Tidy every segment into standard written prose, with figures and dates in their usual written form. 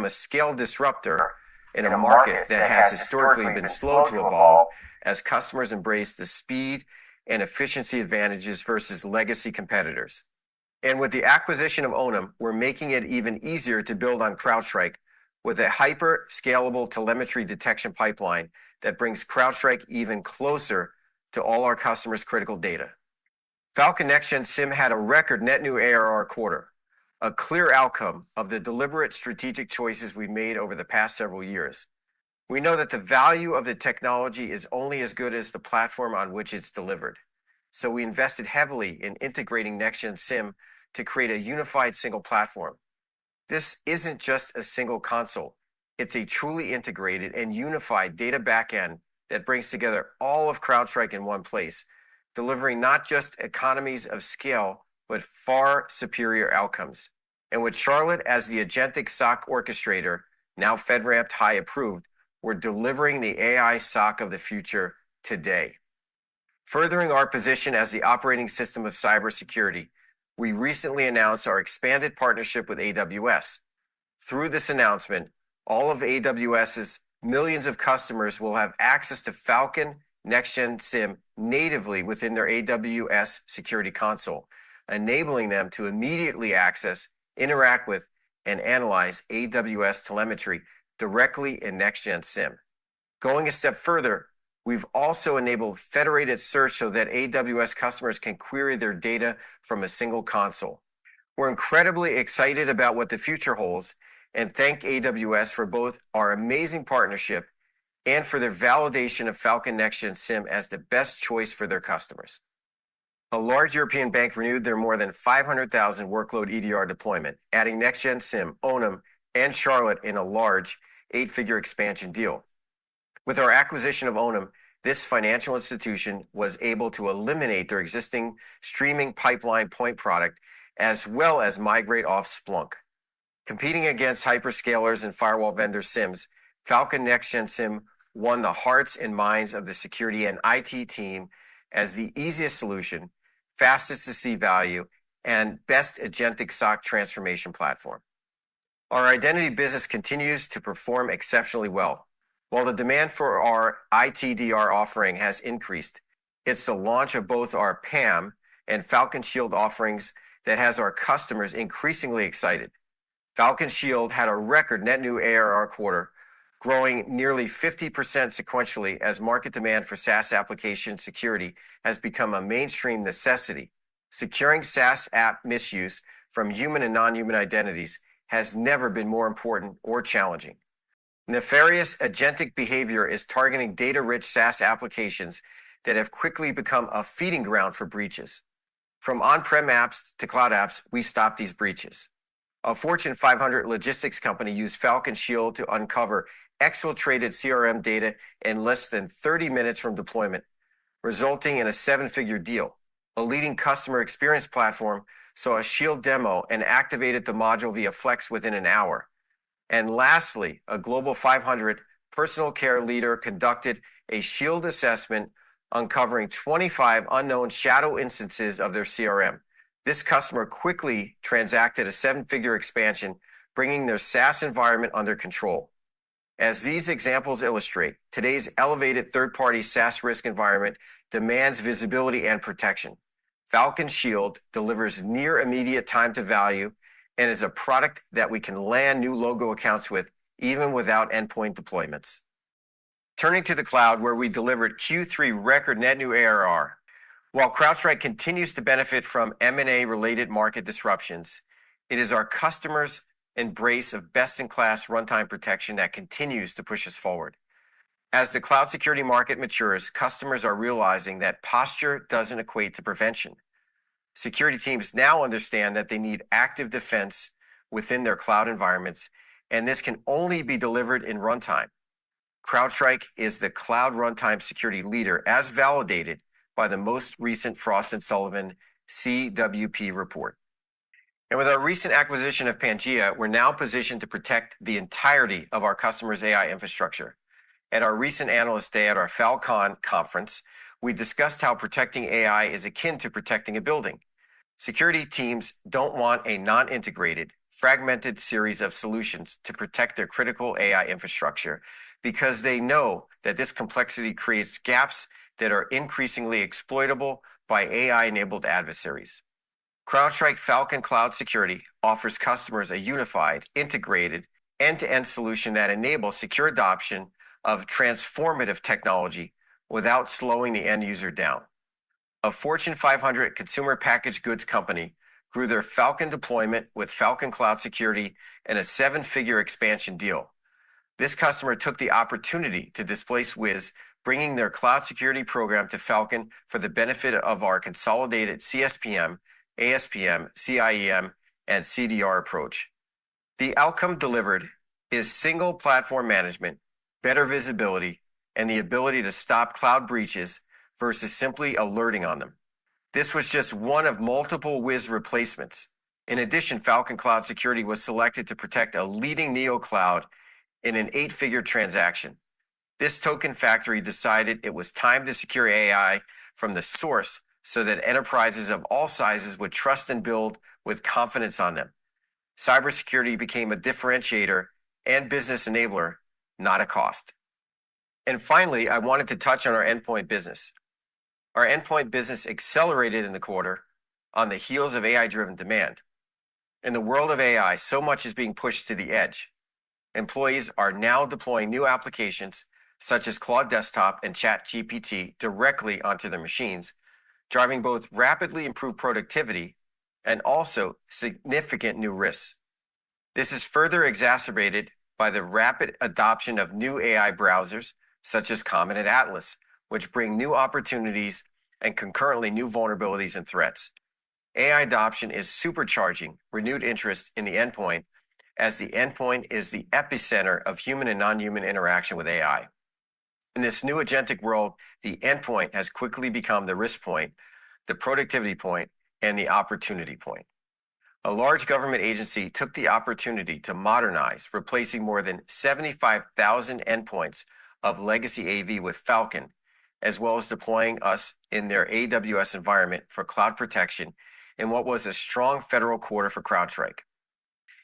a scale disruptor in a market that has historically been slow to evolve as customers embrace the speed and efficiency advantages versus legacy competitors. And with the acquisition of Onum, we're making it even easier to build on CrowdStrike with a hyper-scalable telemetry detection pipeline that brings CrowdStrike even closer to all our customers' critical data. Falcon Next-Gen SIEM had a record net new ARR quarter, a clear outcome of the deliberate strategic choices we've made over the past several years. We know that the value of the technology is only as good as the platform on which it's delivered. So we invested heavily in integrating Next-Gen SIEM to create a unified single platform. This isn't just a single console. It's a truly integrated and unified data backend that brings together all of CrowdStrike in one place, delivering not just economies of scale, but far superior outcomes. And with Charlotte as the agentic SOC orchestrator, now FedRAMP High approved, we're delivering the AI SOC of the future today. Furthering our position as the operating system of cybersecurity, we recently announced our expanded partnership with AWS. Through this announcement, all of AWS's millions of customers will have access to Falcon Next-Gen SIEM natively within their AWS Security Console, enabling them to immediately access, interact with, and analyze AWS telemetry directly in Next-Gen SIEM. Going a step further, we've also enabled federated search so that AWS customers can query their data from a single console. We're incredibly excited about what the future holds and thank AWS for both our amazing partnership and for their validation of Falcon Next-Gen SIEM as the best choice for their customers. A large European bank renewed their more than 500,000 workload EDR deployment, adding Next-Gen SIEM, Onum, and Charlotte in a large 8-figure expansion deal. With our acquisition of Onum, this financial institution was able to eliminate their existing streaming pipeline point product as well as migrate off Splunk. Competing against hyperscalers and firewall vendor SIEMs, Falcon Next-Gen SIEM won the hearts and minds of the security and IT team as the easiest solution, fastest to see value, and best agentic SOC transformation platform. Our identity business continues to perform exceptionally well. While the demand for our ITDR offering has increased, it's the launch of both our PAM and Falcon Shield offerings that has our customers increasingly excited. Falcon Shield had a record net new ARR quarter, growing nearly 50% sequentially as market demand for SaaS application security has become a mainstream necessity. Securing SaaS app misuse from human and non-human identities has never been more important or challenging. Nefarious agentic behavior is targeting data-rich SaaS applications that have quickly become a feeding ground for breaches. From on-prem apps to cloud apps, we stop these breaches. A Fortune 500 logistics company used Falcon Shield to uncover exfiltrated CRM data in less than 30 minutes from deployment, resulting in a 7-figure deal. A leading customer experience platform saw a Shield demo and activated the module via Flex within an hour. And lastly, a Global 500 personal care leader conducted a Shield assessment uncovering 25 unknown shadow instances of their CRM. This customer quickly transacted a 7-figure expansion, bringing their SaaS environment under control. As these examples illustrate, today's elevated third-party SaaS risk environment demands visibility and protection. Falcon Shield delivers near immediate time to value and is a product that we can land new logo accounts with even without endpoint deployments. Turning to the cloud, where we delivered Q3 record net new ARR. While CrowdStrike continues to benefit from M&A-related market disruptions, it is our customers' embrace of best-in-class runtime protection that continues to push us forward. As the cloud security market matures, customers are realizing that posture doesn't equate to prevention. Security teams now understand that they need active defense within their cloud environments, and this can only be delivered in runtime. CrowdStrike is the cloud runtime security leader, as validated by the most recent Frost & Sullivan CWP report. And with our recent acquisition of Pangea, we're now positioned to protect the entirety of our customers' AI infrastructure. At our recent Analyst Day at our Falcon conference, we discussed how protecting AI is akin to protecting a building. Security teams don't want a non-integrated, fragmented series of solutions to protect their critical AI infrastructure because they know that this complexity creates gaps that are increasingly exploitable by AI-enabled adversaries. CrowdStrike Falcon Cloud Security offers customers a unified, integrated, end-to-end solution that enables secure adoption of transformative technology without slowing the end user down. A Fortune 500 consumer packaged goods company grew their Falcon deployment with Falcon Cloud Security in a seven-figure expansion deal. This customer took the opportunity to displace Wiz, bringing their cloud security program to Falcon for the benefit of our consolidated CSPM, ASPM, CIEM, and CDR approach. The outcome delivered is single platform management, better visibility, and the ability to stop cloud breaches versus simply alerting on them. This was just one of multiple Wiz replacements. In addition, Falcon Cloud Security was selected to protect a leading neocloud in an 8-figure transaction. This token factory decided it was time to secure AI from the source so that enterprises of all sizes would trust and build with confidence on them. Cybersecurity became a differentiator and business enabler, not a cost. And finally, I wanted to touch on our endpoint business. Our endpoint business accelerated in the quarter on the heels of AI-driven demand. In the world of AI, so much is being pushed to the edge. Employees are now deploying new applications such as Claude Desktop and ChatGPT directly onto their machines, driving both rapidly improved productivity and also significant new risks. This is further exacerbated by the rapid adoption of new AI browsers such as Comet and Atlas, which bring new opportunities and concurrently new vulnerabilities and threats. AI adoption is supercharging renewed interest in the endpoint, as the endpoint is the epicenter of human and non-human interaction with AI. In this new agentic world, the endpoint has quickly become the risk point, the productivity point, and the opportunity point. A large government agency took the opportunity to modernize, replacing more than 75,000 endpoints of legacy AV with Falcon, as well as deploying us in their AWS environment for cloud protection in what was a strong federal quarter for CrowdStrike.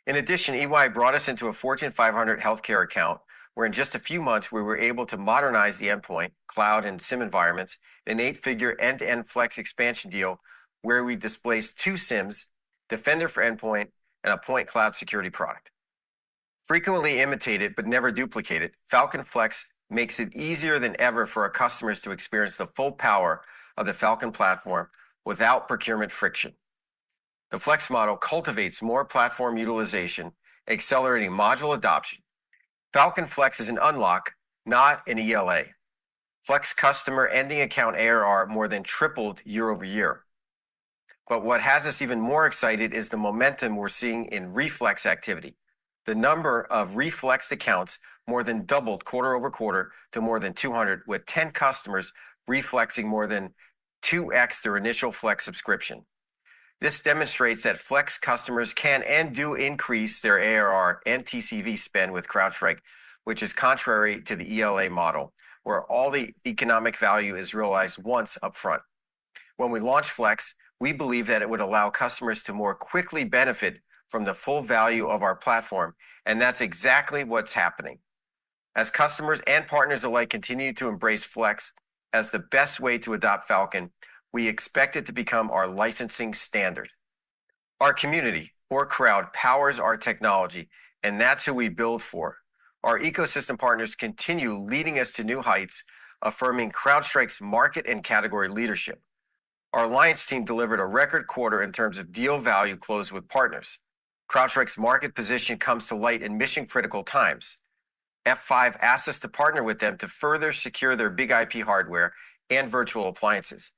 In addition, EY brought us into a Fortune 500 healthcare account where in just a few months we were able to modernize the endpoint, cloud, and SIM environments in an 8-figure end-to-end flex expansion deal where we displaced 2 SIMs, Defender for Endpoint, and a point cloud security product. Frequently imitated but never duplicated, Falcon Flex makes it easier than ever for our customers to experience the full power of the Falcon platform without procurement friction. The Flex model cultivates more platform utilization, accelerating module adoption. Falcon Flex is an unlock, not an ELA. Flex customer ending account ARR more than tripled year over year. But what has us even more excited is the momentum we're seeing in reflex activity. The number of reflexed accounts more than doubled quarter over quarter to more than 200, with 10 customers reflexing more than 2x their initial Flex subscription. This demonstrates that Flex customers can and do increase their ARR and TCV spend with CrowdStrike, which is contrary to the ELA model, where all the economic value is realized once upfront. When we launched Flex, we believe that it would allow customers to more quickly benefit from the full value of our platform, and that's exactly what's happening. As customers and partners alike continue to embrace Flex as the best way to adopt Falcon, we expect it to become our licensing standard. Our community, or crowd, powers our technology, and that's who we build for. Our ecosystem partners continue leading us to new heights, affirming CrowdStrike's market and category leadership. Our alliance team delivered a record quarter in terms of deal value closed with partners. CrowdStrike's market position comes to light in mission-critical times. F5 asked us to partner with them to further secure their big IP hardware and virtual appliances.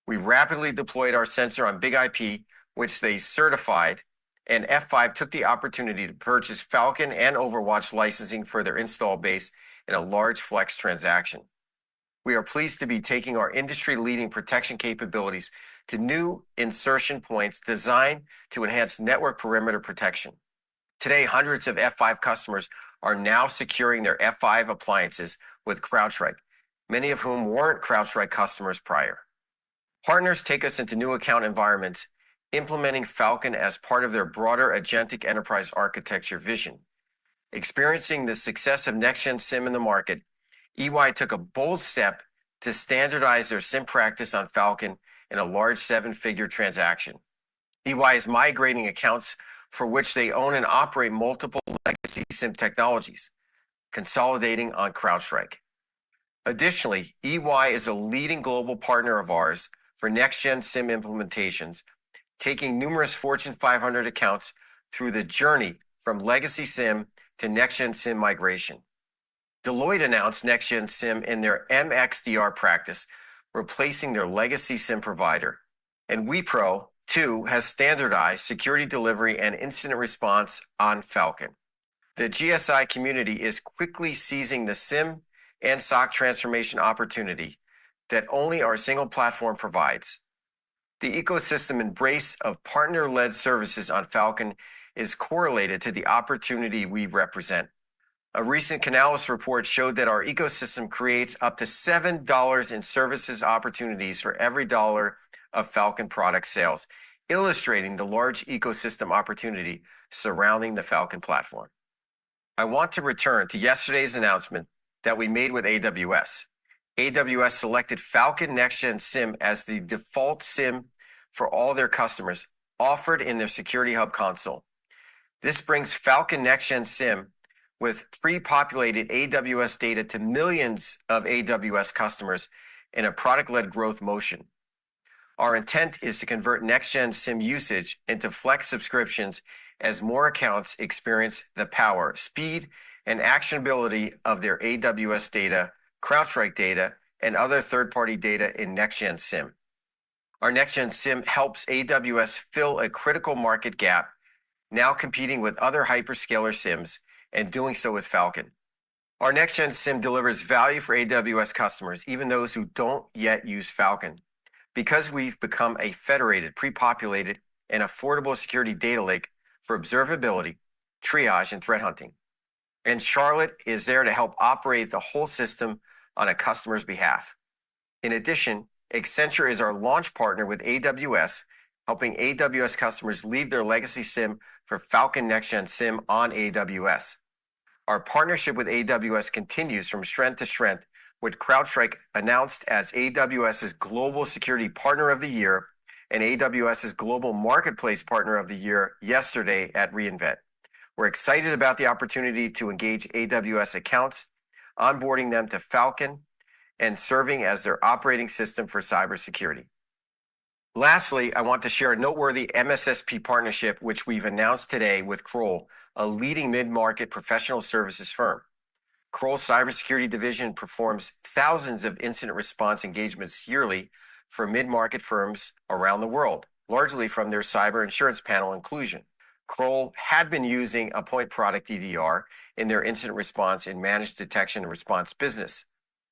We rapidly deployed our sensor on big IP, which they certified, and F5 took the opportunity to purchase Falcon and Overwatch licensing for their install base in a large Flex transaction. We are pleased to be taking our industry-leading protection capabilities to new insertion points designed to enhance network perimeter protection. Today, hundreds of F5 customers are now securing their F5 appliances with CrowdStrike, many of whom weren't CrowdStrike customers prior. Partners take us into new account environments implementing Falcon as part of their broader agentic enterprise architecture vision. Experiencing the success of next-gen SIM in the market, EY took a bold step to standardize their SIM practice on Falcon in a large seven-figure transaction. EY is migrating accounts for which they own and operate multiple legacy SIM technologies, consolidating on CrowdStrike. Additionally, EY is a leading global partner of ours for next-gen SIM implementations, taking numerous Fortune 500 accounts through the journey from legacy SIM to next-gen SIM migration. Deloitte announced next-gen SIM in their MXDR practice, replacing their legacy SIM provider. And Wipro, too, has standardized security delivery and incident response on Falcon. The GSI community is quickly seizing the SIM and SOC transformation opportunity that only our single platform provides. The ecosystem embrace of partner-led services on Falcon is correlated to the opportunity we represent. A recent Canalys report showed that our ecosystem creates up to $7 in services opportunities for every dollar of Falcon product sales, illustrating the large ecosystem opportunity surrounding the Falcon platform. I want to return to yesterday's announcement that we made with AWS. AWS selected Falcon Next-Gen SIM as the default SIM for all their customers, offered in their Security Hub console. This brings Falcon Next-Gen SIM with pre-populated AWS data to millions of AWS customers in a product-led growth motion. Our intent is to convert Next-Gen SIM usage into flex subscriptions as more accounts experience the power, speed, and actionability of their AWS data, CrowdStrike data, and other third-party data in Next-Gen SIM. Our Next-Gen SIM helps AWS fill a critical market gap, now competing with other hyperscaler SIMs and doing so with Falcon. Our Next-Gen SIM delivers value for AWS customers, even those who don't yet use Falcon, because we've become a federated, pre-populated, and affordable security data lake for observability, triage, and threat hunting. And Charlotte is there to help operate the whole system on a customer's behalf. In addition, Accenture is our launch partner with AWS, helping AWS customers leave their legacy SIM for Falcon Next-Gen SIM on AWS. Our partnership with AWS continues from strength to strength, with CrowdStrike announced as AWS's Global Security Partner of the Year and AWS's Global Marketplace Partner of the Year yesterday at reInvent. We're excited about the opportunity to engage AWS accounts, onboarding them to Falcon, and serving as their operating system for cybersecurity. Lastly, I want to share a noteworthy MSSP partnership which we've announced today with Kroll, a leading mid-market professional services firm. Kroll's cybersecurity division performs thousands of incident response engagements yearly for mid-market firms around the world, largely from their cyber insurance panel inclusion. Kroll had been using a point product EDR in their incident response and managed detection and response business.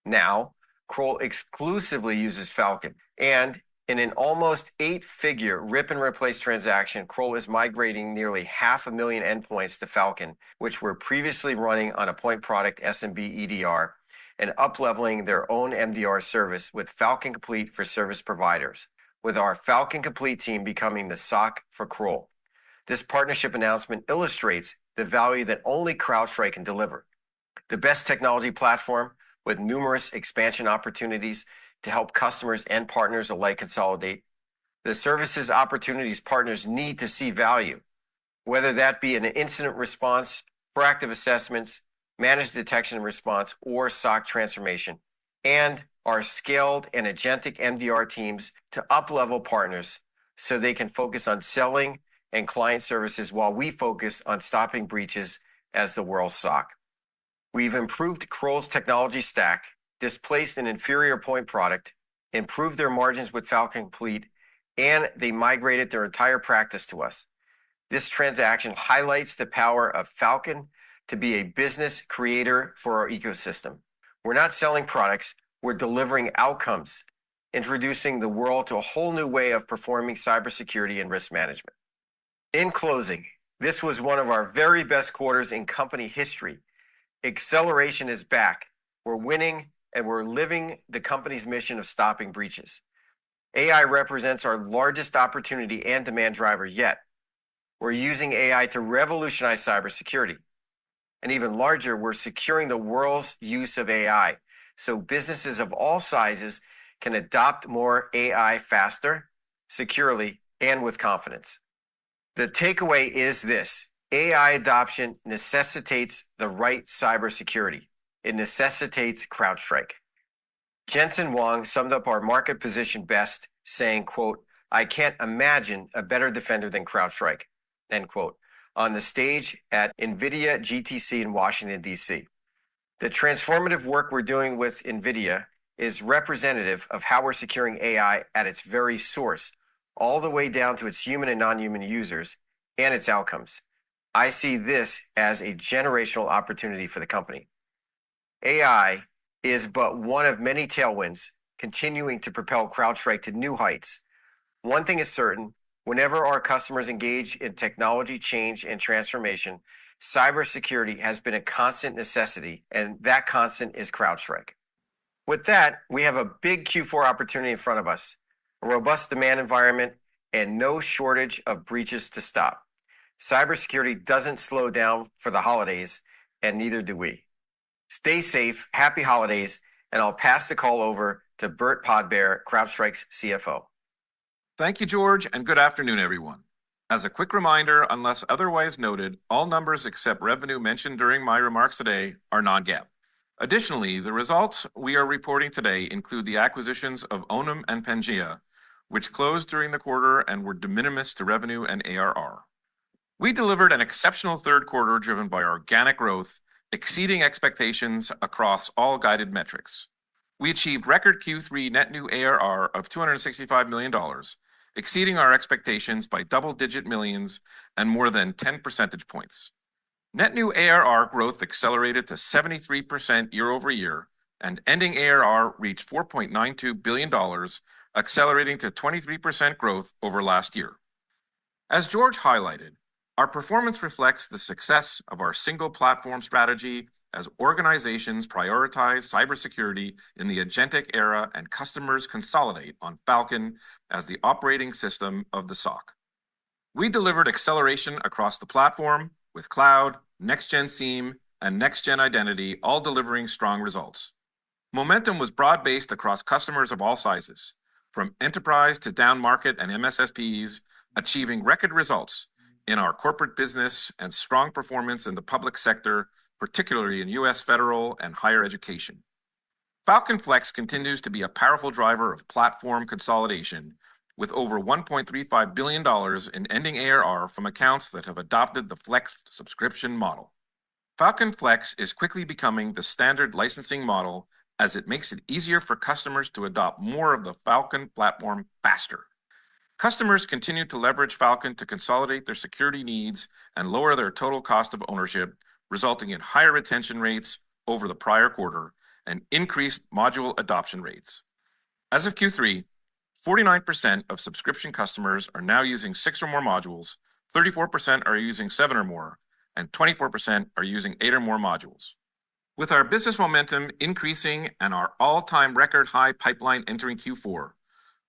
Now, Kroll exclusively uses Falcon, and in an almost 8-figure rip and replace transaction, Kroll is migrating nearly 500,000 endpoints to Falcon, which were previously running on a point product SMB EDR, and up-leveling their own MDR service with Falcon Complete for service providers, with our Falcon Complete team becoming the SOC for Kroll. This partnership announcement illustrates the value that only CrowdStrike can deliver. The best technology platform with numerous expansion opportunities to help customers and partners alike consolidate. The services opportunities partners need to see value, whether that be an incident response, proactive assessments, managed detection and response, or SOC transformation, and our scaled and agentic MDR teams to up-level partners so they can focus on selling and client services while we focus on stopping breaches as the world's SOC. We've improved Kroll's technology stack, displaced an inferior point product, improved their margins with Falcon Complete, and they migrated their entire practice to us. This transaction highlights the power of Falcon to be a business creator for our ecosystem. We're not selling products, we're delivering outcomes, introducing the world to a whole new way of performing cybersecurity and risk management. In closing, this was one of our very best quarters in company history. Acceleration is back. We're winning, and we're living the company's mission of stopping breaches. AI represents our largest opportunity and demand driver yet. We're using AI to revolutionize cybersecurity. And even larger, we're securing the world's use of AI so businesses of all sizes can adopt more AI faster, securely, and with confidence. The takeaway is this: AI adoption necessitates the right cybersecurity. It necessitates CrowdStrike. Jensen Huang summed up our market position best, saying, quote, "I can't imagine a better defender than CrowdStrike," end quote, on the stage at NVIDIA GTC in Washington, D.C. The transformative work we're doing with NVIDIA is representative of how we're securing AI at its very source, all the way down to its human and non-human users and its outcomes. I see this as a generational opportunity for the company. AI is but one of many tailwinds continuing to propel CrowdStrike to new heights. One thing is certain: whenever our customers engage in technology change and transformation, cybersecurity has been a constant necessity, and that constant is CrowdStrike. With that, we have a big Q4 opportunity in front of us, a robust demand environment, and no shortage of breaches to stop. Cybersecurity doesn't slow down for the holidays, and neither do we. Stay safe, happy holidays, and I'll pass the call over to Burt Podbere, CrowdStrike's CFO. Thank you, George, and good afternoon, everyone. As a quick reminder, unless otherwise noted, all numbers except revenue mentioned during my remarks today are non-GAAP. Additionally, the results we are reporting today include the acquisitions of Onum and Pangea, which closed during the quarter and were de minimis to revenue and ARR. We delivered an exceptional third quarter driven by organic growth, exceeding expectations across all guided metrics. We achieved record Q3 net new ARR of $265 million, exceeding our expectations by double-digit millions and more than 10 percentage points. Net new ARR growth accelerated to 73% year over year, and ending ARR reached $4.92 billion, accelerating to 23% growth over last year. As George highlighted, our performance reflects the success of our single platform strategy as organizations prioritize cybersecurity in the agentic era and customers consolidate on Falcon as the operating system of the SOC. We delivered acceleration across the platform with Cloud, Next-Gen SIEM, and Next-Gen Identity all delivering strong results. Momentum was broad-based across customers of all sizes, from enterprise to down-market and MSSPs, achieving record results in our corporate business and strong performance in the public sector, particularly in U.S. federal and higher education. Falcon Flex continues to be a powerful driver of platform consolidation, with over $1.35 billion in ending ARR from accounts that have adopted the Flex subscription model. Falcon Flex is quickly becoming the standard licensing model as it makes it easier for customers to adopt more of the Falcon platform faster. Customers continue to leverage Falcon to consolidate their security needs and lower their total cost of ownership, resulting in higher retention rates over the prior quarter and increased module adoption rates. As of Q3, 49% of subscription customers are now using 6 or more modules, 34% are using 7 or more, and 24% are using 8 or more modules. With our business momentum increasing and our all-time record high pipeline entering Q4,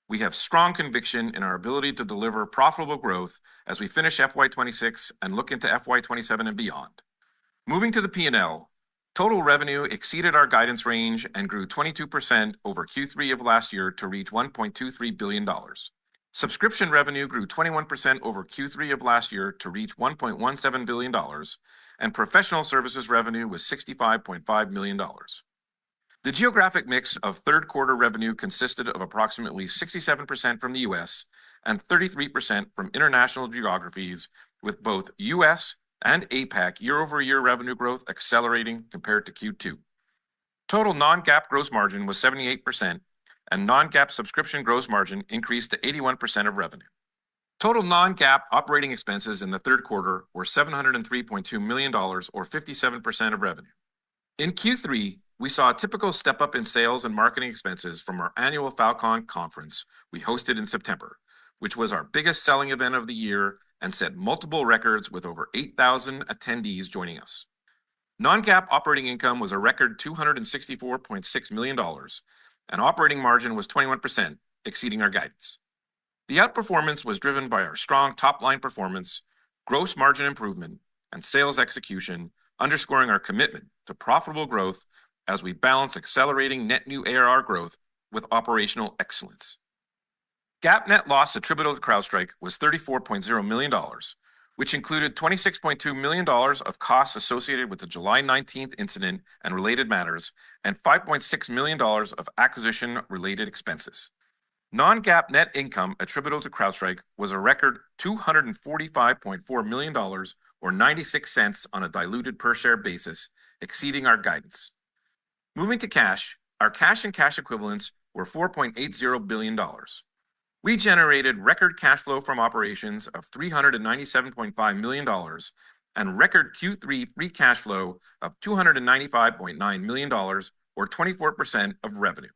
we have strong conviction in our ability to deliver profitable growth as we finish FY26 and look into FY27 and beyond. Moving to the P&L, total revenue exceeded our guidance range and grew 22% over Q3 of last year to reach $1.23 billion. Subscription revenue grew 21% over Q3 of last year to reach $1.17 billion, and professional services revenue was $65.5 million. The geographic mix of third quarter revenue consisted of approximately 67% from the U.S. and 33% from international geographies, with both U.S. and APAC year-over-year revenue growth accelerating compared to Q2. Total non-GAAP gross margin was 78%, and non-GAAP subscription gross margin increased to 81% of revenue. Total non-GAAP operating expenses in the third quarter were $703.2 million, or 57% of revenue. In Q3, we saw a typical step-up in sales and marketing expenses from our annual Falcon conference we hosted in September, which was our biggest selling event of the year and set multiple records with over 8,000 attendees joining us. Non-GAAP operating income was a record $264.6 million, and operating margin was 21%, exceeding our guidance. The outperformance was driven by our strong top-line performance, gross margin improvement, and sales execution, underscoring our commitment to profitable growth as we balance accelerating net new ARR growth with operational excellence. GAAP net loss attributable to CrowdStrike was $34.0 million, which included $26.2 million of costs associated with the July 19th incident and related matters, and $5.6 million of acquisition-related expenses. Non-GAAP net income attributable to CrowdStrike was a record $245.4 million, or 96 cents on a diluted per-share basis, exceeding our guidance. Moving to cash, our cash and cash equivalents were $4.80 billion. We generated record cash flow from operations of $397.5 million and record Q3 free cash flow of $295.9 million, or 24% of revenue.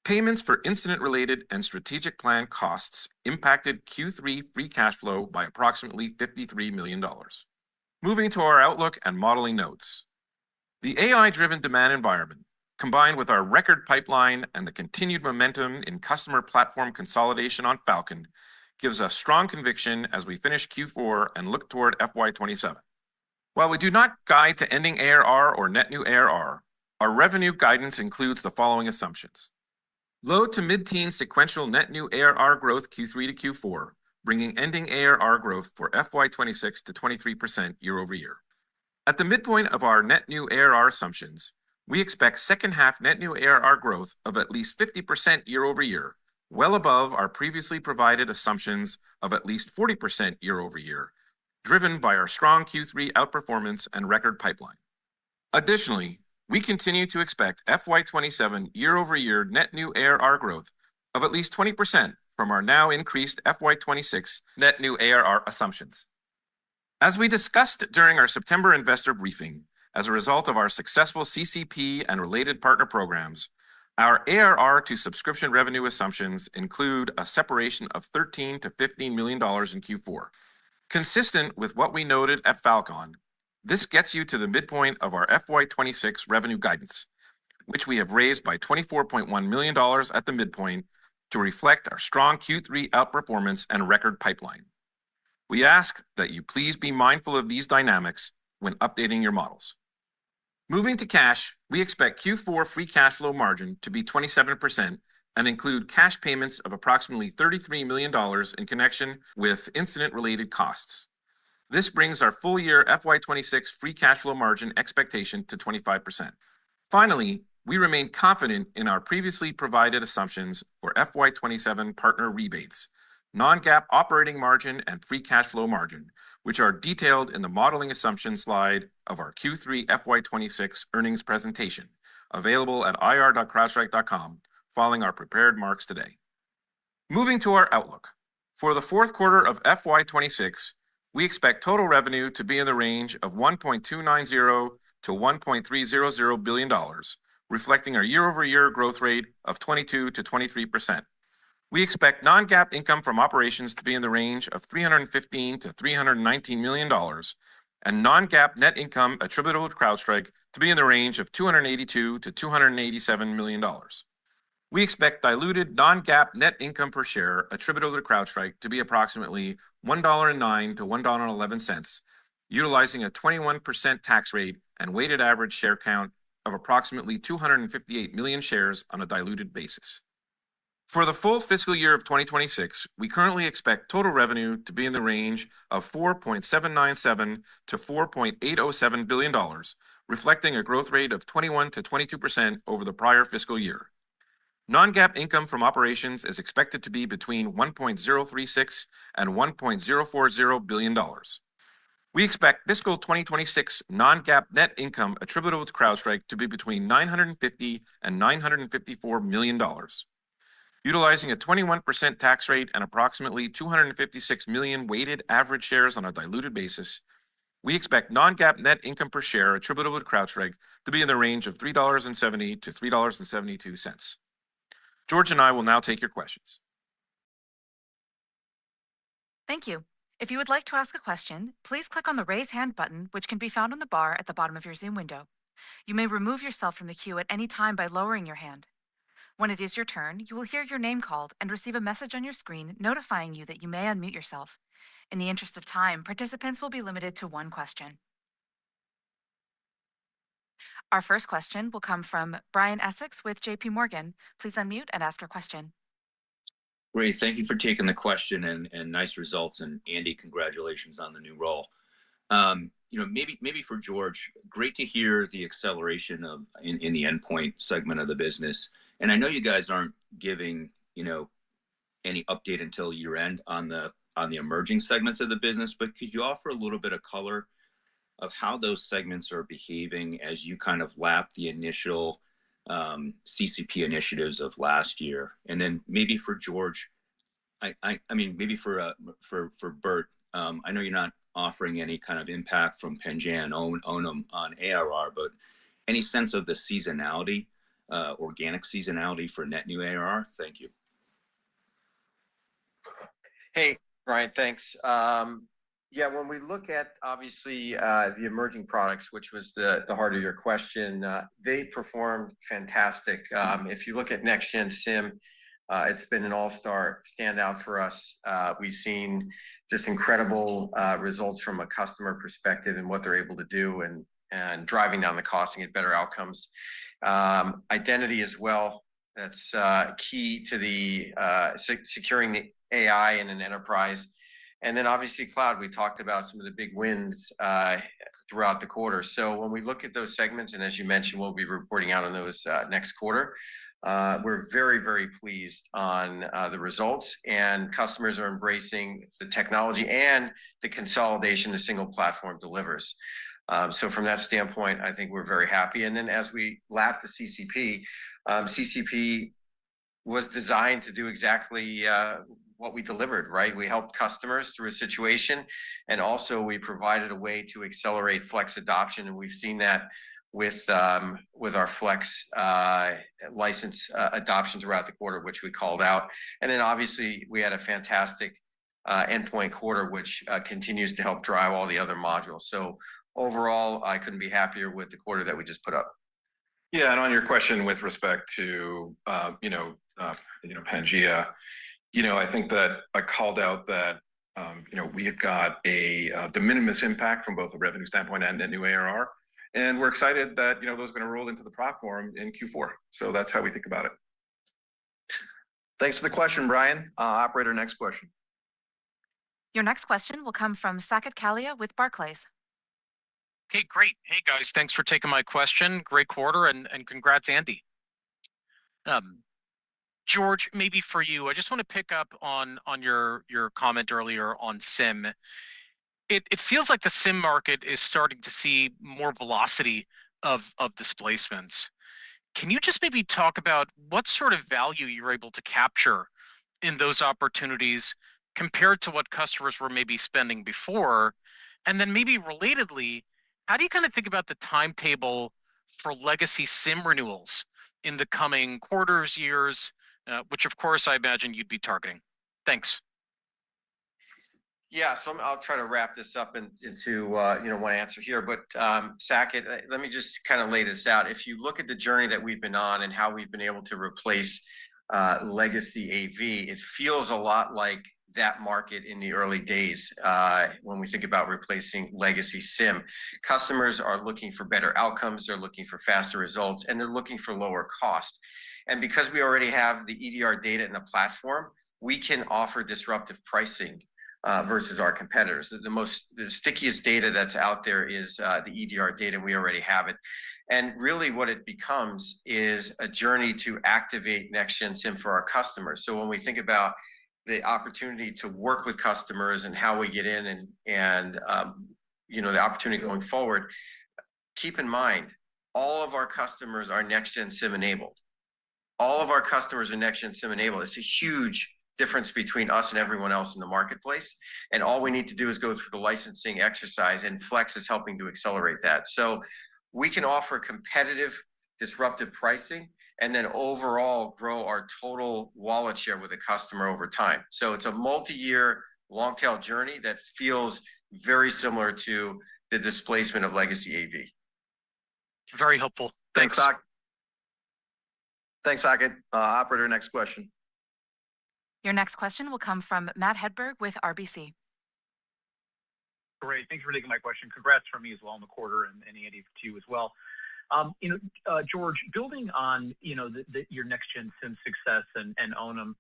Payments for incident-related and strategic plan costs impacted Q3 free cash flow by approximately $53 million. Moving to our outlook and modeling notes. The AI-driven demand environment, combined with our record pipeline and the continued momentum in customer platform consolidation on Falcon, gives us strong conviction as we finish Q4 and look toward FY27. While we do not guide to ending ARR or net new ARR, our revenue guidance includes the following assumptions. Low to mid-teen sequential net new ARR growth Q3 to Q4, bringing ending ARR growth for FY26 to 23% year over year. At the midpoint of our net new ARR assumptions, we expect second-half net new ARR growth of at least 50% year over year, well above our previously provided assumptions of at least 40% year over year, driven by our strong Q3 outperformance and record pipeline. Additionally, we continue to expect FY27 year-over-year net new ARR growth of at least 20% from our now increased FY26 net new ARR assumptions. As we discussed during our September investor briefing, as a result of our successful CCP and related partner programs, our ARR to subscription revenue assumptions include a separation of $13 to $15 million in Q4. Consistent with what we noted at Falcon, this gets you to the midpoint of our FY26 revenue guidance, which we have raised by $24.1 million at the midpoint to reflect our strong Q3 outperformance and record pipeline. We ask that you please be mindful of these dynamics when updating your models. Moving to cash, we expect Q4 free cash flow margin to be 27% and include cash payments of approximately $33 million in connection with incident-related costs. This brings our full-year FY26 free cash flow margin expectation to 25%. Finally, we remain confident in our previously provided assumptions for FY27 partner rebates, non-GAAP operating margin, and free cash flow margin, which are detailed in the modeling assumption slide of our Q3 FY26 earnings presentation, available at ir.crowdstrike.com, following our prepared remarks today. Moving to our outlook. For the fourth quarter of FY26, we expect total revenue to be in the range of $1.290 to $1.300 billion, reflecting our year-over-year growth rate of 22 to 23%. We expect non-GAAP income from operations to be in the range of $315 to $319 million, and non-GAAP net income attributable to CrowdStrike to be in the range of $282 to $287 million. We expect diluted non-GAAP net income per share attributable to CrowdStrike to be approximately $1.09 to $1.11, utilizing a 21% tax rate and weighted average share count of approximately 258 million shares on a diluted basis. For the full fiscal year of 2026, we currently expect total revenue to be in the range of $4.797 to $4.807 billion, reflecting a growth rate of 21 to 22% over the prior fiscal year. Non-GAAP income from operations is expected to be between $1.036 and $1.040 billion. We expect fiscal 2026 non-GAAP net income attributable to CrowdStrike to be between $950 and $954 million. Utilizing a 21% tax rate and approximately 256 million weighted average shares on a diluted basis, we expect non-GAAP net income per share attributable to CrowdStrike to be in the range of $3.70 to $3.72. George and I will now take your questions. Thank you. If you would like to ask a question, please click on the Raise Hand button, which can be found on the bar at the bottom of your Zoom window. You may remove yourself from the queue at any time by lowering your hand. When it is your turn, you will hear your name called and receive a message on your screen notifying you that you may unmute yourself. In the interest of time, participants will be limited to one question. Our first question will come from Brian Essex with JP Morgan. Please unmute and ask your question. Great. Thank you for taking the question and nice results. And Andy, congratulations on the new role. Maybe for George, great to hear the acceleration in the endpoint segment of the business. And I know you guys aren't giving, any update until year end on the emerging segments of the business, but could you offer a little bit of color of how those segments are behaving as you kind of lap the initial CCP initiatives of last year? And then maybe for George, maybe for Bert, I know you're not offering any kind of impact from Pangea and Onum on ARR, but any sense of the seasonality, organic seasonality for net new ARR? Thank you. Hey, Brian, thanks. When we look at obviously the emerging products, which was the heart of your question, they performed fantastic. If you look at Next Gen SIM, it's been an all-star standout for us. We've seen just incredible results from a customer perspective and what they're able to do and driving down the cost and get better outcomes. Identity as well, that's key to the securing the AI in an enterprise. And then obviously cloud, we talked about some of the big wins throughout the quarter. So when we look at those segments, and as you mentioned, we'll be reporting out on those next quarter, we're very, very pleased on the results, and customers are embracing the technology and the consolidation the single platform delivers. So from that standpoint, I think we're very happy. And then as we lap the CCP, CCP was designed to do exactly what we delivered, right? We helped customers through a situation, and also we provided a way to accelerate Flex adoption, and we've seen that with our Flex license adoption throughout the quarter, which we called out. And then obviously we had a fantastic endpoint quarter, which continues to help drive all the other modules. So overall, I couldn't be happier with the quarter that we just put up. Yeah, and on your question with respect to Pangea, I think that I called out that we have got a de minimis impact from both a revenue standpoint and net new ARR, and we're excited that those are going to roll into the platform in Q4. So that's how we think about it. Thanks for the question, Brian. Operator, next question. Your next question will come from Saket Kalia with Barclays. Okay, great. Hey guys, thanks for taking my question. Great quarter, and congrats, Andy. George, maybe for you, I just want to pick up on your comment earlier on SIM. It feels like the SIM market is starting to see more velocity of displacements. Can you just maybe talk about what sort of value you're able to capture in those opportunities compared to what customers were maybe spending before? And then maybe relatedly, how do you kind of think about the timetable for legacy SIM renewals in the coming quarters, years, which of course I imagine you'd be targeting? Thanks. Yeah, so I'll try to wrap this up into one answer here. But Saket, let me just kind of lay this out. If you look at the journey that we've been on and how we've been able to replace legacy AV, it feels a lot like that market in the early days when we think about replacing legacy SIM. Customers are looking for better outcomes, they're looking for faster results, and they're looking for lower cost. And because we already have the EDR data in the platform, we can offer disruptive pricing versus our competitors. The stickiest data that's out there is the EDR data, and we already have it. And really what it becomes is a journey to activate Next Gen SIM for our customers. So when we think about the opportunity to work with customers and how we get in and the opportunity going forward, keep in mind, all of our customers are Next Gen SIM enabled. All of our customers are Next Gen SIM enabled. It's a huge difference between us and everyone else in the marketplace. And all we need to do is go through the licensing exercise, and Flex is helping to accelerate that. So we can offer competitive, disruptive pricing, and then overall grow our total wallet share with a customer over time. So it's a multi-year, long-tail journey that feels very similar to the displacement of legacy AV. Very helpful. Thanks, Doc. Thanks, Saket. Operator, next question. Your next question will come from Matt Hedberg with RBC. Great. Thanks for taking my question. Congrats from me as well in the quarter, and Andy to you as well. George, building on your next gen SIM success and Onum,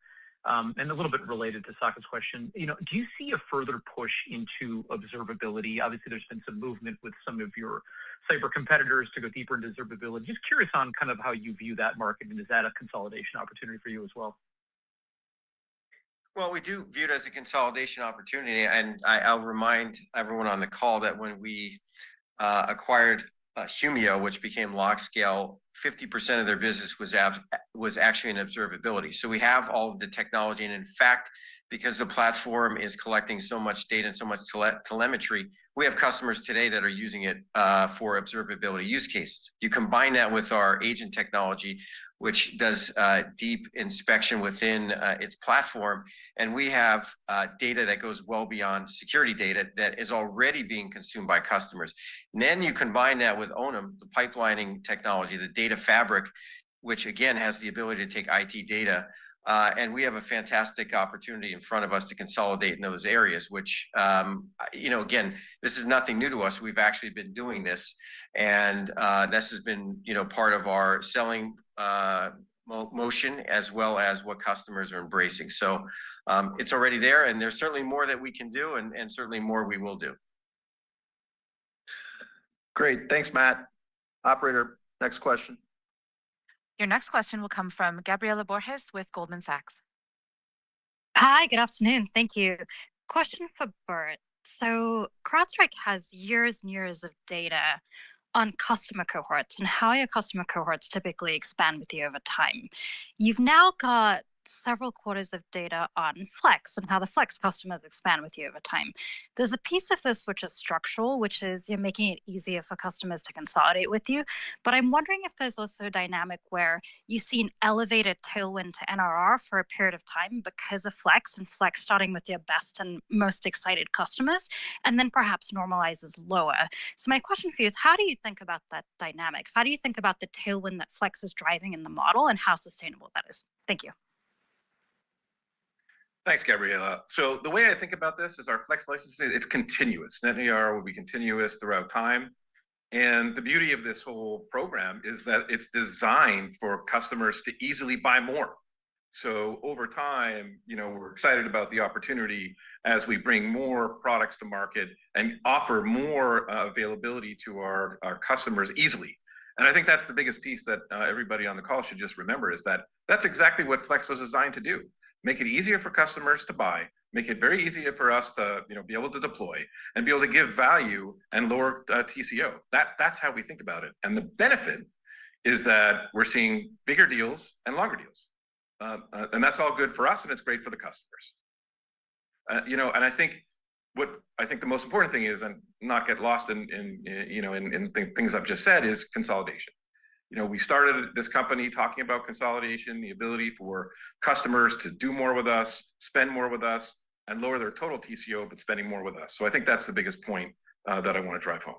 and a little bit related to Saket's question, do you see a further push into observability? Obviously, there's been some movement with some of your cyber competitors to go deeper into observability. Just curious on kind of how you view that market, and is that a consolidation opportunity for you as well? Well, we do view it as a consolidation opportunity, and I'll remind everyone on the call that when we acquired Humio, which became LogScale, 50% of their business was actually in observability. So we have all of the technology, and in fact, because the platform is collecting so much data and so much telemetry, we have customers today that are using it for observability use cases. You combine that with our agent technology, which does deep inspection within its platform, and we have data that goes well beyond security data that is already being consumed by customers. And then you combine that with Onum, the pipelining technology, the data fabric, which again has the ability to take IT data, and we have a fantastic opportunity in front of us to consolidate in those areas, which, again, this is nothing new to us. We've actually been doing this, and this has been, part of our selling motion as well as what customers are embracing. So it's already there, and there's certainly more that we can do, and certainly more we will do. Great. Thanks, Matt. Operator, next question. Your next question will come from Gabriela Borges with Goldman Sachs. Hi, good afternoon. Thank you. Question for Burt. So CrowdStrike has years and years of data on customer cohorts and how your customer cohorts typically expand with you over time. You've now got several quarters of data on Flex and how the Flex customers expand with you over time. There's a piece of this which is structural, which is you're making it easier for customers to consolidate with you. But I'm wondering if there's also a dynamic where you see an elevated tailwind to NRR for a period of time because of Flex, and Flex starting with your best and most excited customers, and then perhaps normalizes lower. So my question for you is, how do you think about that dynamic? How do you think about the tailwind that Flex is driving in the model and how sustainable that is? Thank you. Thanks, Gabriela. So the way I think about this is our Flex licensing, it's continuous. Net ARR will be continuous throughout time. And the beauty of this whole program is that it's designed for customers to easily buy more. So over time, we're excited about the opportunity as we bring more products to market and offer more availability to our customers easily. And I think that's the biggest piece that everybody on the call should just remember, is that that's exactly what Flex was designed to do. Make it easier for customers to buy, make it very easy for us to be able to deploy and be able to give value and lower TCO. That's how we think about it. And the benefit is that we're seeing bigger deals and longer deals. And that's all good for us, and it's great for the customers. And I think the most important thing is, and not get lost in things I've just said, is consolidation. We started this company talking about consolidation, the ability for customers to do more with us, spend more with us, and lower their total TCO, but spending more with us. So I think that's the biggest point that I want to drive home.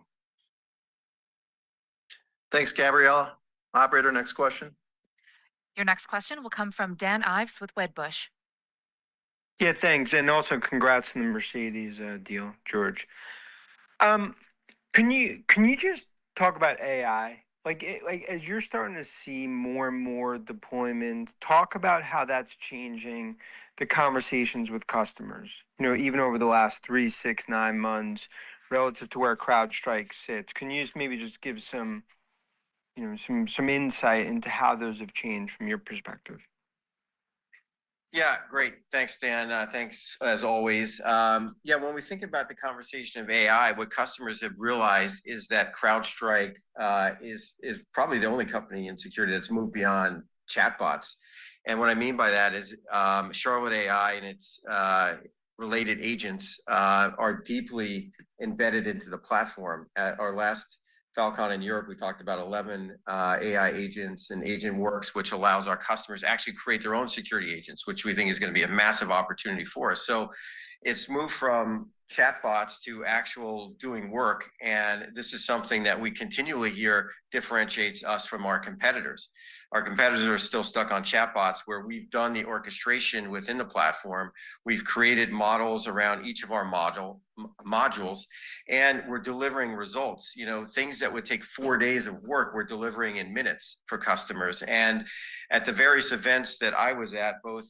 Thanks, Gabriela. Operator, next question. Your next question will come from Dan Ives with Wedbush. Yeah, thanks. And also congrats on the Mercedes deal, George. Can you just talk about AI? Like as you're starting to see more and more deployment, talk about how that's changing the conversations with customers, even over the last 3, 6, 9 months relative to where CrowdStrike sits. Can you maybe just give some insight into how those have changed from your perspective? Yeah, great. Thanks, Dan. Thanks as always. When we think about the conversation of AI, what customers have realized is that CrowdStrike is probably the only company in security that's moved beyond chatbots. And what I mean by that is Charlotte AI and its related agents are deeply embedded into the platform. At our last Falcon in Europe, we talked about 11 AI agents and Agent Works, which allows our customers to actually create their own security agents, which we think is going to be a massive opportunity for us. So it's moved from chatbots to actual doing work. And this is something that we continually hear differentiates us from our competitors. Our competitors are still stuck on chatbots, where we've done the orchestration within the platform. We've created models around each of our modules, and we're delivering results. You know, things that would take 4 days of work, we're delivering in minutes for customers. And at the various events that I was at, both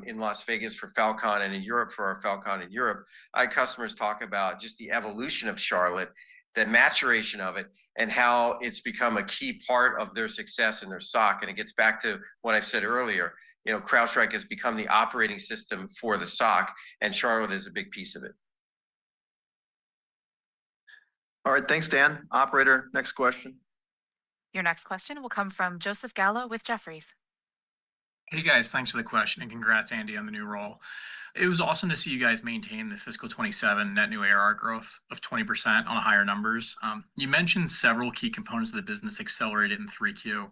in Las Vegas for Falcon and in Europe for our Falcon in Europe, I had customers talk about just the evolution of Charlotte, the maturation of it, and how it's become a key part of their success in their SOC. And it gets back to what I said earlier. You know, CrowdStrike has become the operating system for the SOC, and Charlotte is a big piece of it. All right, thanks, Dan. Operator, next question. Your next question will come from Joseph Gallo with Jefferies. Hey guys, thanks for the question and congrats, Andy, on the new role. It was awesome to see you guys maintain the fiscal 27 net new ARR growth of 20% on higher numbers. You mentioned several key components of the business accelerated in 3Q.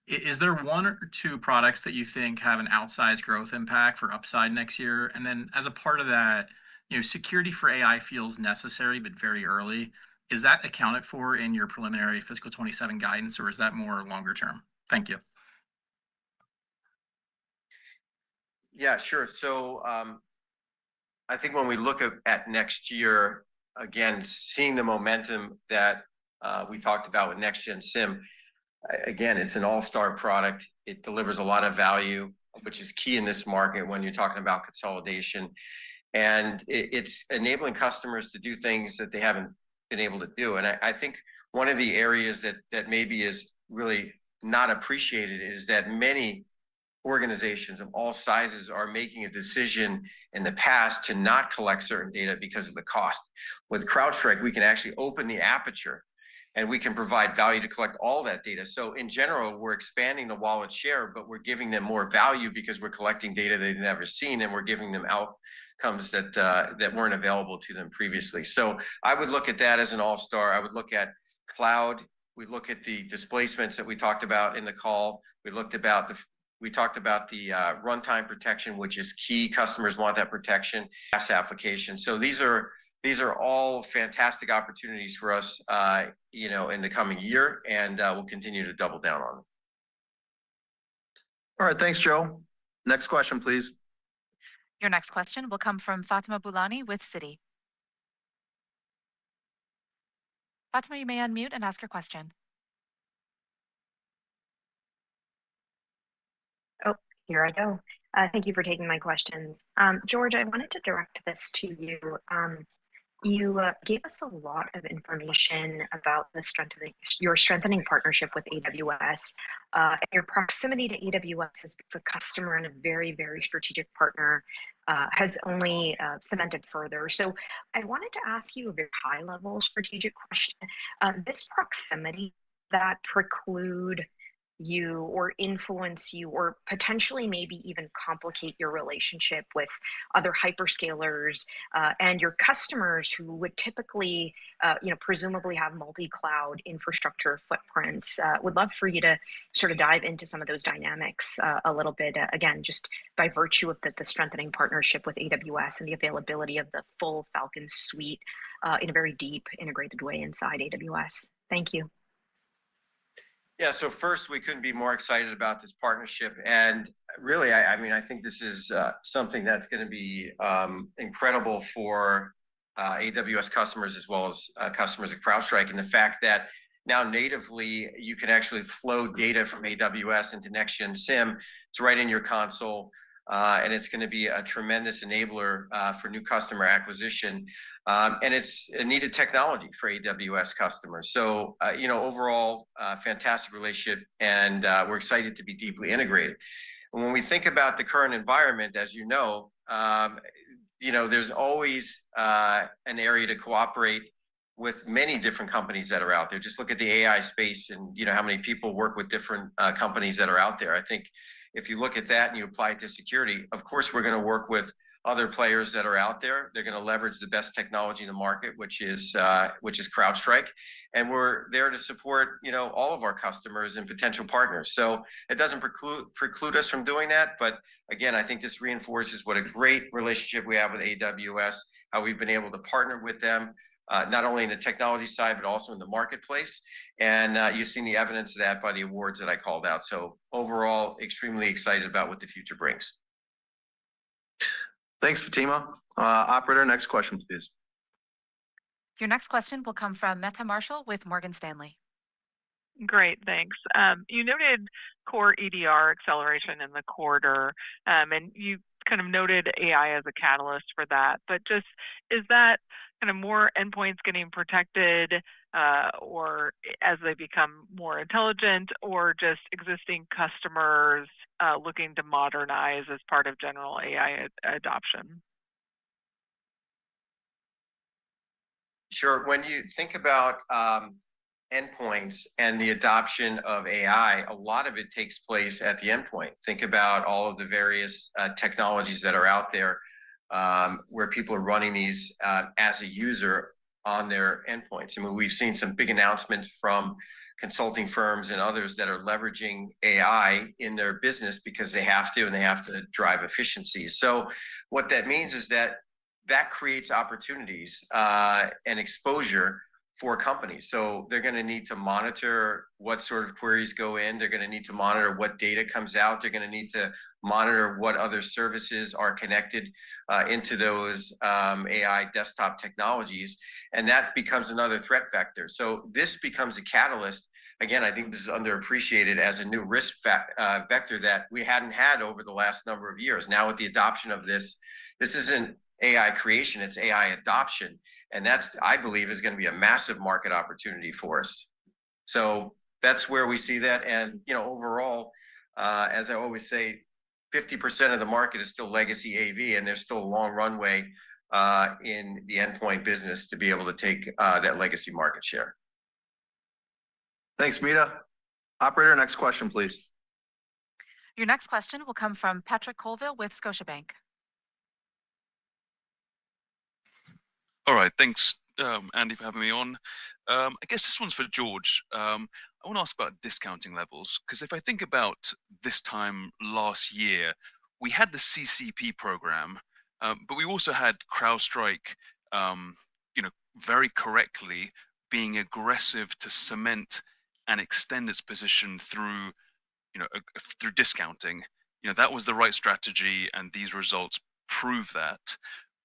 Is there one or two products that you think have an outsized growth impact for upside next year? And then as a part of that, you know, security for AI feels necessary, but very early. Is that accounted for in your preliminary fiscal 27 guidance, or is that more longer term? Thank you. Yeah, sure. So I think when we look at next year, again, seeing the momentum that we talked about with Next Gen SIEM, again, it's an all-star product. It delivers a lot of value, which is key in this market when you're talking about consolidation. And it's enabling customers to do things that they haven't been able to do. And I think one of the areas that maybe is really not appreciated is that many organizations of all sizes are making a decision in the past to not collect certain data because of the cost. With CrowdStrike, we can actually open the aperture and we can provide value to collect all that data. So in general, we're expanding the wallet share, but we're giving them more value because we're collecting data they've never seen, and we're giving them outcomes that weren't available to them previously. So I would look at that as an all-star. I would look at cloud. We look at the displacements that we talked about in the call. We talked about the runtime protection, which is key. Customers want that protection. SaaS application. So these are all fantastic opportunities for us, you know, in the coming year, and we'll continue to double down on them. All right, thanks, Joe. Next question, please. Your next question will come from Fatima Boolani with Citi. Fatima, you may unmute and ask your question. Oh, here I go. Thank you for taking my questions. George, I wanted to direct this to you. You gave us a lot of information about your strengthening partnership with AWS. Your proximity to AWS as a customer and a very, very strategic partner has only cemented further. So I wanted to ask you a very high-level strategic question. This proximity that preclude you or influence you or potentially maybe even complicate your relationship with other hyperscalers and your customers who would typically, presumably have multi-cloud infrastructure footprints. Would love for you to sort of dive into some of those dynamics a little bit, again, just by virtue of the strengthening partnership with AWS and the availability of the full Falcon suite in a very deep integrated way inside AWS. Thank you. Yeah, so first, we couldn't be more excited about this partnership. And really, I think this is something that's going to be incredible for AWS customers as well as customers at CrowdStrike. And the fact that now natively, you can actually flow data from AWS into Next Gen SIEM. It's right in your console. And it's going to be a tremendous enabler for new customer acquisition. And it's a needed technology for AWS customers. So, overall, fantastic relationship, and we're excited to be deeply integrated. And when we think about the current environment, as you know, there's always an area to cooperate with many different companies that are out there. Just look at the AI space and, how many people work with different companies that are out there. I think if you look at that and you apply it to security, of course, we're going to work with other players that are out there. They're going to leverage the best technology in the market, which is CrowdStrike, and we're there to support all of our customers and potential partners. So it doesn't preclude us from doing that, but again, I think this reinforces what a great relationship we have with AWS, how we've been able to partner with them, not only in the technology side, but also in the marketplace. And you've seen the evidence of that by the awards that I called out. So overall, extremely excited about what the future brings. Thanks, Fatima. Operator, next question, please. Your next question will come from Meta Marshall with Morgan Stanley. Great, thanks. You noted core EDR acceleration in the quarter, and you kind of noted AI as a catalyst for that. But just, is that kind of more endpoints getting protected, or as they become more intelligent, or just existing customers looking to modernize as part of general AI adoption? Sure. When you think about endpoints and the adoption of AI, a lot of it takes place at the endpoint. Think about all of the various technologies that are out there where people are running these as a user on their endpoints. I mean, we've seen some big announcements from consulting firms and others that are leveraging AI in their business because they have to, and they have to drive efficiency. So what that means is that creates opportunities and exposure for companies. So they're going to need to monitor what sort of queries go in. They're going to need to monitor what data comes out. They're going to need to monitor what other services are connected into those AI desktop technologies. And that becomes another threat vector. So this becomes a catalyst. Again, I think this is underappreciated as a new risk vector that we hadn't had over the last number of years. Now with the adoption of this isn't AI creation, it's AI adoption. And that's, I believe, is going to be a massive market opportunity for us. So that's where we see that. And, overall, as I always say, 50% of the market is still legacy AV, and there's still a long runway in the endpoint business to be able to take that legacy market share. Thanks, Meta. Operator, next question, please. Your next question will come from Patrick Colville with Scotiabank. All right, thanks, Andy, for having me on. I guess this one's for George. I want to ask about discounting levels, because if I think about this time last year, we had the CCP program, but we also had CrowdStrike, very correctly being aggressive to cement and extend its position through, through discounting. That was the right strategy, and these results prove that.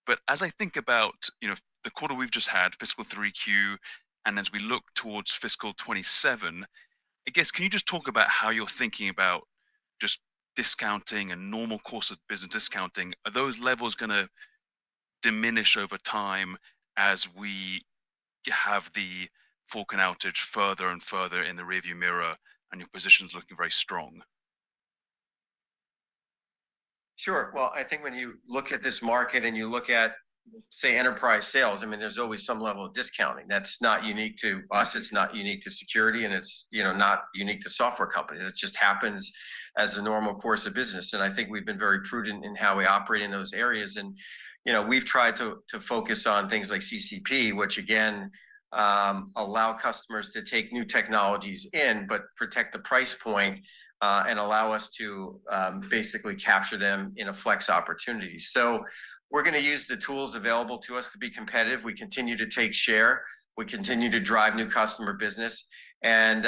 But as I think about, the quarter we've just had, fiscal 3Q, and as we look towards fiscal 27, I guess, can you just talk about how you're thinking about just discounting and normal course of business discounting? Are those levels going to diminish over time as we have the Falcon outage further and further in the rearview mirror and your position's looking very strong? Sure. Well, I think when you look at this market and you look at, say, enterprise sales, I mean, there's always some level of discounting. That's not unique to us. It's not unique to security, and it's, not unique to software companies. It just happens as a normal course of business. And I think we've been very prudent in how we operate in those areas. And, we've tried to focus on things like CCP, which again, allow customers to take new technologies in, but protect the price point and allow us to basically capture them in a flex opportunity. So we're going to use the tools available to us to be competitive. We continue to take share. We continue to drive new customer business. And,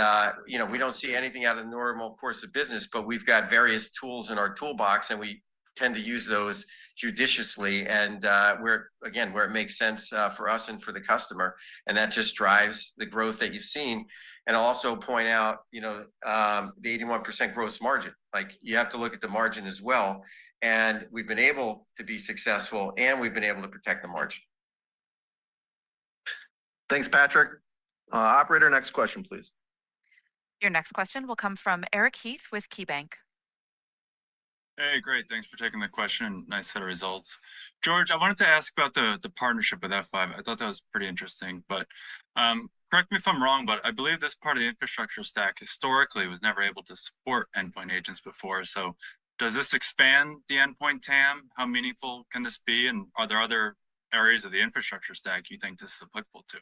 we don't see anything out of the normal course of business, but we've got various tools in our toolbox, and we tend to use those judiciously and where it makes sense for us and for the customer. And that just drives the growth that you've seen. And I'll also point out, the 81% gross margin. Like, you have to look at the margin as well. And we've been able to be successful, and we've been able to protect the margin. Thanks, Patrick. Operator, next question, please. Your next question will come from Eric Heath with KeyBank. Hey, great. Thanks for taking the question. Nice set of results. George, I wanted to ask about the partnership with F5. I thought that was pretty interesting, but correct me if I'm wrong, but I believe this part of the infrastructure stack historically was never able to support endpoint agents before. So Does this expand the endpoint TAM? How meaningful can this be? And are there other areas of the infrastructure stack you think this is applicable to?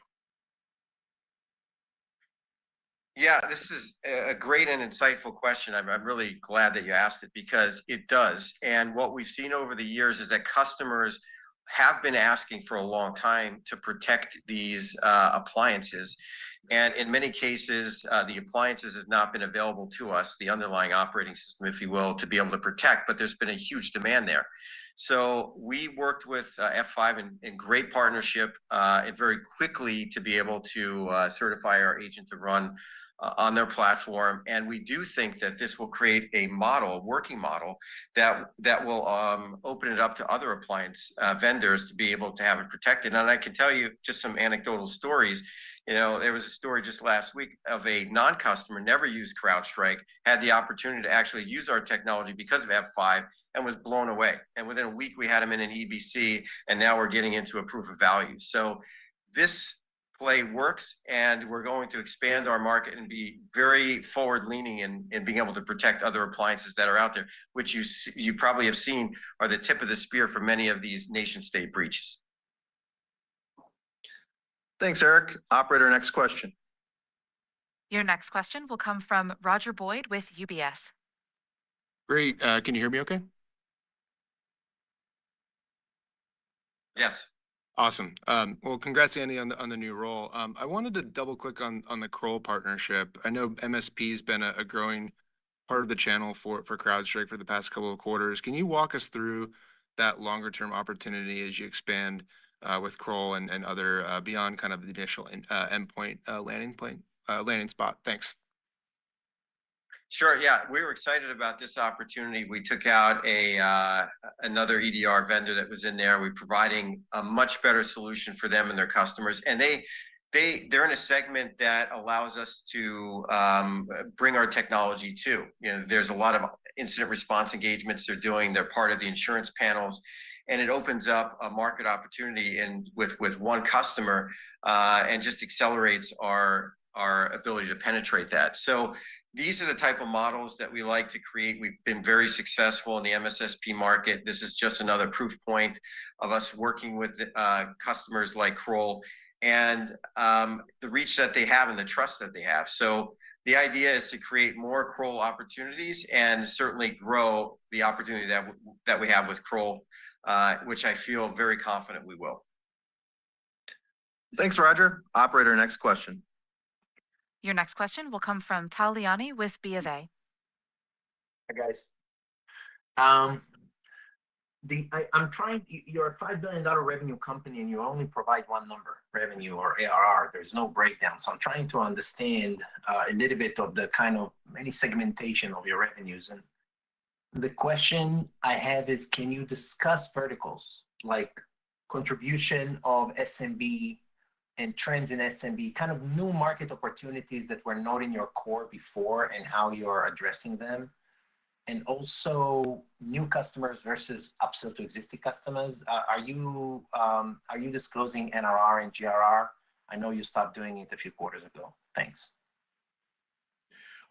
Yeah, this is a great and insightful question. I'm really glad that you asked it because it does. And what we've seen over the years is that customers have been asking for a long time to protect these appliances. And in many cases, the appliances have not been available to us, the underlying operating system, if you will, to be able to protect, but there's been a huge demand there. So we worked with F5 in great partnership and very quickly to be able to certify our agent to run on their platform. And we do think that this will create a model, a working model, that will open it up to other appliance vendors to be able to have it protected. And I can tell you just some anecdotal stories. You know, there was a story just last week of a non-customer, never used CrowdStrike, had the opportunity to actually use our technology because of F5 and was blown away. And within a week, we had him in an EBC, and now we're getting into a proof of value. So this play works, and we're going to expand our market and be very forward-leaning in being able to protect other appliances that are out there, which you probably have seen are the tip of the spear for many of these nation-state breaches. Thanks, Eric. Operator, next question. Your next question will come from Roger Boyd with UBS. Great. Can you hear me okay? Yes. Awesome. Well, congrats, Andy, on the new role. I wanted to double click on the Kroll partnership. I know MSP has been a growing part of the channel for CrowdStrike for the past couple of quarters. Can you walk us through that longer term opportunity as you expand with Kroll and other beyond kind of the initial endpoint landing spot? Thanks. Sure. Yeah, we were excited about this opportunity. We took out another EDR vendor that was in there. We're providing a much better solution for them and their customers, and they're in a segment that allows us to bring our technology to. You know, there's a lot of incident response engagements they're doing. They're part of the insurance panels, and it opens up a market opportunity with one customer and just accelerates our ability to penetrate that. So these are the type of models that we like to create. We've been very successful in the MSSP market. This is just another proof point of us working with customers like Kroll and the reach that they have and the trust that they have. So the idea is to create more Kroll opportunities and certainly grow the opportunity that we have with Kroll, which I feel very confident we will. Thanks, Roger. Operator, next question. Your next question will come from Tal Liani with BofA. Hi, guys. I'm trying, you're a $5 billion revenue company and you only provide one number, revenue or ARR. There's no breakdown. So I'm trying to understand a little bit of the kind of any segmentation of your revenues. And the question I have is, can you discuss verticals like contribution of SMB and trends in SMB, kind of new market opportunities that were not in your core before and how you're addressing them? And also new customers versus upsell to existing customers. Are you disclosing NRR and GRR? I know you stopped doing it a few quarters ago. Thanks.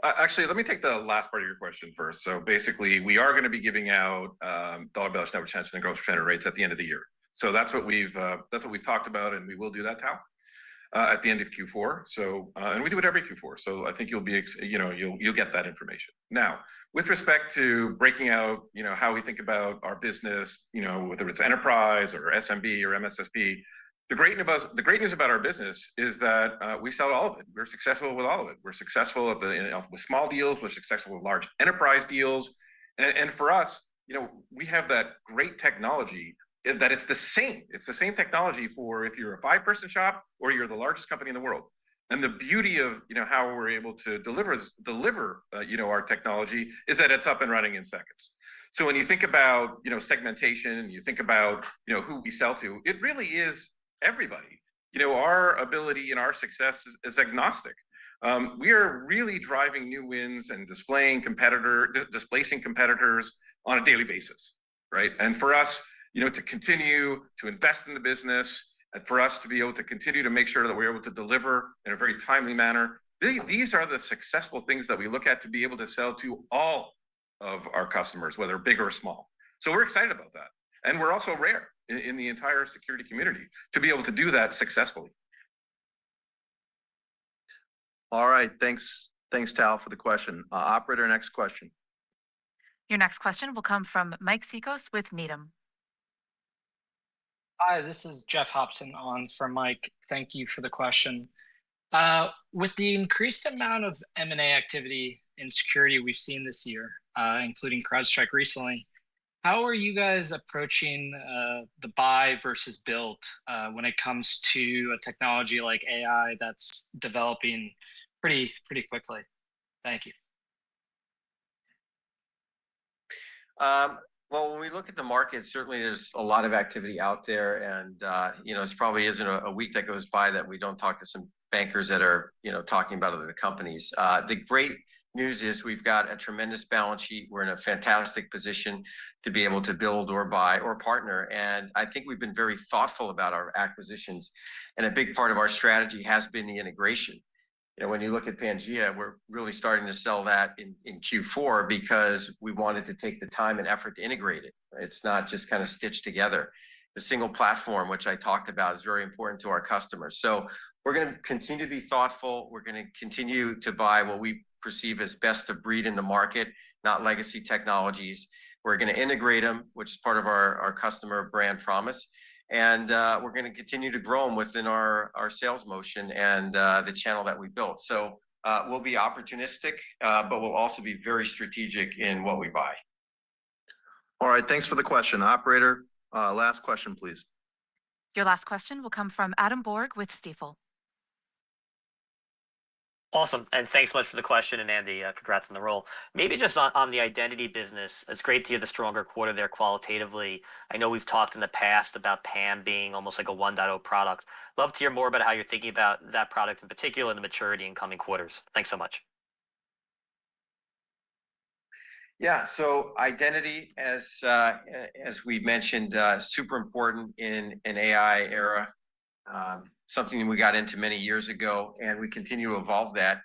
Actually, let me take the last part of your question first. So basically, we are going to be giving out dollar-based net retention and gross retention rates at the end of the year. So that's what we've talked about, and we will do that, Tal, at the end of Q4. So and we do it every Q4. So I think you'll get that information. Now, with respect to breaking out, how we think about our business, whether it's enterprise or SMB or MSSP, the great news about our business is that we sell all of it. We're successful with all of it. We're successful with small deals. We're successful with large enterprise deals. And for us, we have that great technology that it's the same. It's the same technology for if you're a 5-person shop or you're the largest company in the world. And the beauty of how we're able to deliver our technology is that it's up and running in seconds. So when you think about segmentation and you think about who we sell to, it really is everybody. Our ability and our success is agnostic. We are really driving new wins and displacing competitors on a daily basis, right? And for us, to continue to invest in the business and for us to be able to continue to make sure that we're able to deliver in a very timely manner, these are the successful things that we look at to be able to sell to all of our customers, whether big or small. So we're excited about that. And we're also rare in the entire security community to be able to do that successfully. All right, thanks, Tal, for the question. Operator, next question. Your next question will come from Mike Cikos with Needham. Hi, this is Jeff Hobson on for Mike. Thank you for the question. With the increased amount of M&A activity in security we've seen this year, including CrowdStrike recently, how are you guys approaching the buy versus build when it comes to a technology like AI that's developing pretty quickly? Thank you. Well, when we look at the market, certainly there's a lot of activity out there, and it probably isn't a week that goes by that we don't talk to some bankers that are talking about other companies. The great news is we've got a tremendous balance sheet. We're in a fantastic position to be able to build or buy or partner, and I think we've been very thoughtful about our acquisitions. And a big part of our strategy has been the integration. When you look at Pangea, we're really starting to sell that in Q4 because we wanted to take the time and effort to integrate it. It's not just kind of stitched together. The single platform, which I talked about, is very important to our customers. So we're going to continue to be thoughtful. We're going to continue to buy what we perceive as best of breed in the market, not legacy technologies. We're going to integrate them, which is part of our customer brand promise. And we're going to continue to grow them within our sales motion and the channel that we built. So we'll be opportunistic, but we'll also be very strategic in what we buy. All right, thanks for the question. Operator, last question, please. Your last question will come from Adam Borg with Stifel. Awesome. And thanks so much for the question. And Andy, congrats on the role. Maybe just on the identity business, it's great to hear the stronger quarter there qualitatively. I know we've talked in the past about PAM being almost like a 1.0 product. Love to hear more about how you're thinking about that product in particular and the maturity in coming quarters. Thanks so much. Yeah, so identity, as we mentioned, super important in an AI era. Something we got into many years ago, and we continue to evolve that.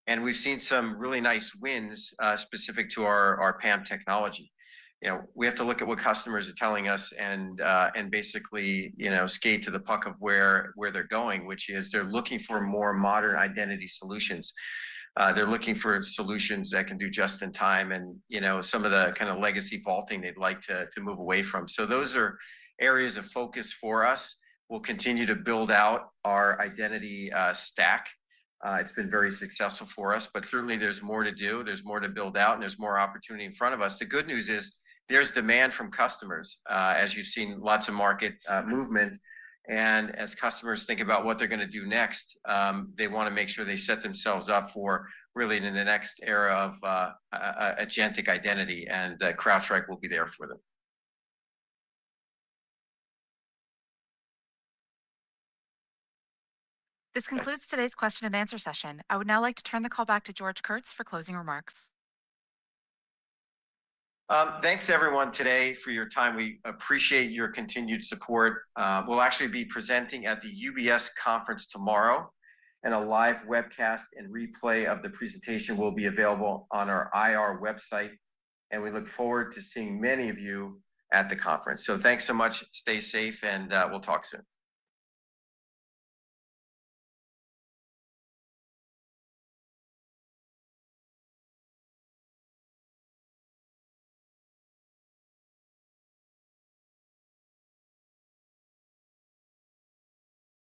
And we've seen some really nice wins specific to our PAM technology. We have to look at what customers are telling us and basically skate to the puck of where they're going, which is they're looking for more modern identity solutions. They're looking for solutions that can do just in time and some of the kind of legacy vaulting they'd like to move away from. So those are areas of focus for us. We'll continue to build out our identity stack. It's been very successful for us, but certainly there's more to do. There's more to build out, and there's more opportunity in front of us. The good news is there's demand from customers, as you've seen lots of market movement. And as customers think about what they're going to do next, they want to make sure they set themselves up for really in the next era of agentic identity, and CrowdStrike will be there for them. This concludes today's question and answer session. I would now like to turn the call back to George Kurtz for closing remarks. Thanks everyone today for your time. We appreciate your continued support. We'll actually be presenting at the UBS conference tomorrow, and a live webcast and replay of the presentation will be available on our IR website. And we look forward to seeing many of you at the conference. So thanks so much. Stay safe, and we'll talk soon.